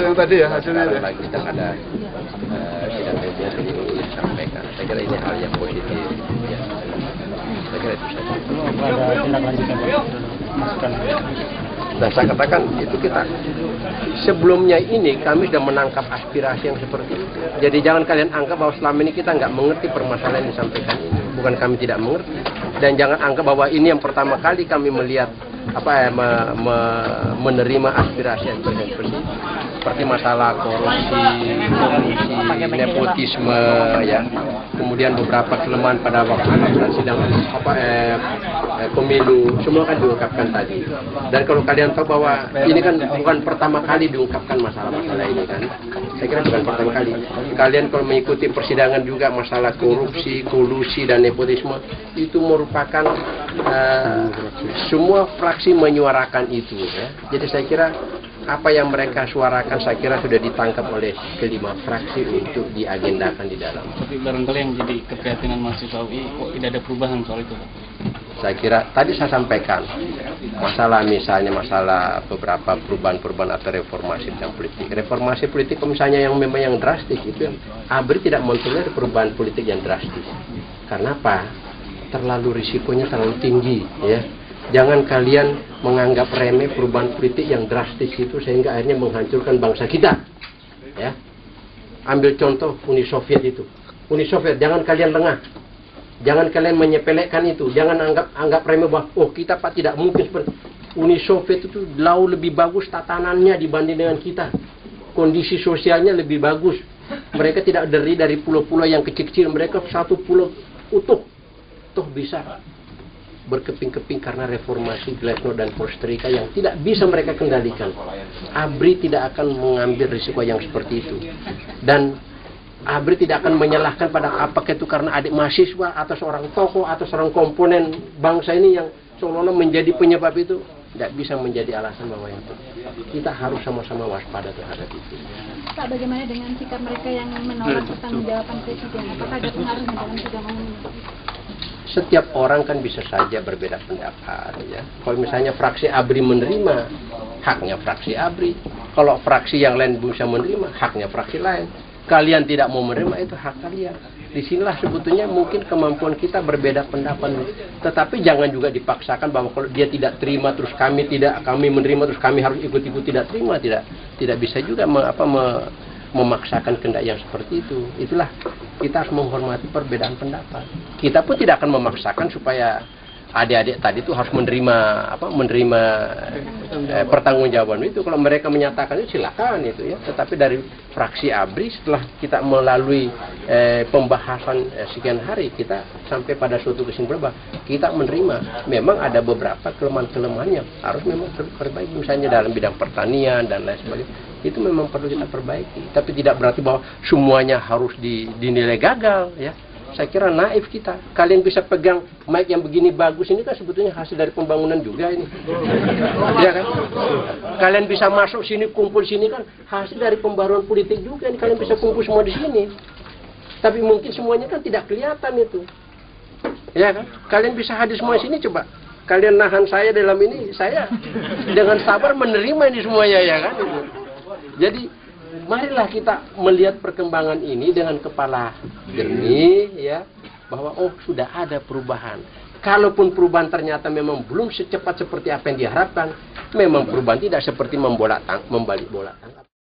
yang tadi ya hasilnya. Sekarang lagi sedang ada sidang kabinet ini disampaikan. Saya kira ini hal yang positif. Ya. Saya kira itu saja. Ada tindak lanjutnya masukan. Dan saya katakan itu kita sebelumnya ini kami sudah menangkap aspirasi yang seperti itu. Jadi jangan kalian anggap bahwa selama ini kita nggak mengerti permasalahan yang disampaikan ini. Bukan kami tidak mengerti. Dan jangan anggap bahwa ini yang pertama kali kami melihat menerima aspirasi yang seperti masalah korupsi, nepotisme, ya. Kemudian beberapa kelemahan pada waktu sidang pemilu, semua kan diungkapkan tadi. Dan kalau kalian tahu bahwa ini kan bukan pertama kali diungkapkan masalah-masalah ini kan, saya kira bukan pertama kali. Kalian kalau mengikuti persidangan juga masalah korupsi, kolusi dan nepotisme itu merupakan semua fraksi menyuarakan itu. Ya. Jadi saya kira apa yang mereka suarakan saya kira sudah ditangkap oleh kelima fraksi untuk diagendakan di dalam. Tapi barangkali yang jadi keprihatinan mahasiswa UI kok tidak ada perubahan soal itu? Saya kira tadi saya sampaikan masalah misalnya masalah beberapa perubahan-perubahan atau reformasi bidang politik. Reformasi politik misalnya yang memang yang drastis itu ABRI tidak mentolerir perubahan politik yang drastis. Karena apa? Terlalu risikonya terlalu tinggi, ya. Jangan kalian menganggap remeh perubahan politik yang drastis itu sehingga akhirnya menghancurkan bangsa kita. Ya. Ambil contoh Uni Soviet itu. Uni Soviet, jangan kalian lengah. Jangan kalian menyepelekan itu. Jangan anggap remeh bahwa oh kita Pak tidak mungkin seperti Uni Soviet itu jauh lebih bagus tatanannya dibanding dengan kita. Kondisi sosialnya lebih bagus. Mereka tidak terdiri dari pulau-pulau yang kecil-kecil, mereka satu pulau utuh. Toh bisa berkeping-keping karena reformasi Glasnost dan Perestroika yang tidak bisa mereka kendalikan. ABRI tidak akan mengambil risiko yang seperti itu. Dan ABRI tidak akan menyalahkan pada apakah itu karena adik mahasiswa atau seorang tokoh atau seorang komponen bangsa ini yang seolah-olah menjadi penyebab itu. Tidak bisa menjadi alasan bahwa itu. Kita harus sama-sama waspada terhadap itu. Pak, bagaimana dengan sikap mereka yang menolak pertanggungjawaban Presiden? Apakah ada pengaruh dalam sidang umum? Setiap orang kan bisa saja berbeda pendapat, ya. Kalau misalnya fraksi ABRI menerima, haknya fraksi ABRI. Kalau fraksi yang lain bisa menerima, haknya fraksi lain. Kalian tidak mau menerima, itu hak kalian. Disinilah sebetulnya mungkin kemampuan kita berbeda pendapat. Tetapi jangan juga dipaksakan bahwa kalau dia tidak terima terus kami menerima terus kami harus ikut-ikut tidak terima, tidak bisa juga memaksakan kehendak yang seperti itu. Itulah kita harus menghormati perbedaan pendapat. Kita pun tidak akan memaksakan supaya adik-adik tadi itu harus menerima pertanggungjawaban itu. Kalau mereka menyatakan itu silakan itu ya. Tetapi dari fraksi ABRI setelah kita melalui pembahasan sekian hari kita sampai pada suatu kesimpulan bahwa kita menerima memang ada beberapa kelemahan-kelemahan yang harus memang diperbaiki, misalnya dalam bidang pertanian dan lain sebagainya. Itu memang perlu kita perbaiki. Tapi tidak berarti bahwa semuanya harus dinilai gagal ya. Saya kira naif kita. Kalian bisa pegang mic yang begini bagus ini kan sebetulnya hasil dari pembangunan juga ini. Ya kan? Kalian bisa masuk sini, kumpul sini kan hasil dari pembaruan politik juga. Ini kalian bisa kumpul semua di sini. Tapi mungkin semuanya kan tidak kelihatan itu. Ya kan? Kalian bisa hadir semua di sini coba. Kalian nahan saya dalam ini, saya dengan sabar menerima ini semuanya ya kan? Jadi marilah kita melihat perkembangan ini dengan kepala jernih ya, bahwa oh sudah ada perubahan. Kalaupun perubahan ternyata memang belum secepat seperti apa yang diharapkan, memang perubahan tidak seperti membalik bola tangkap.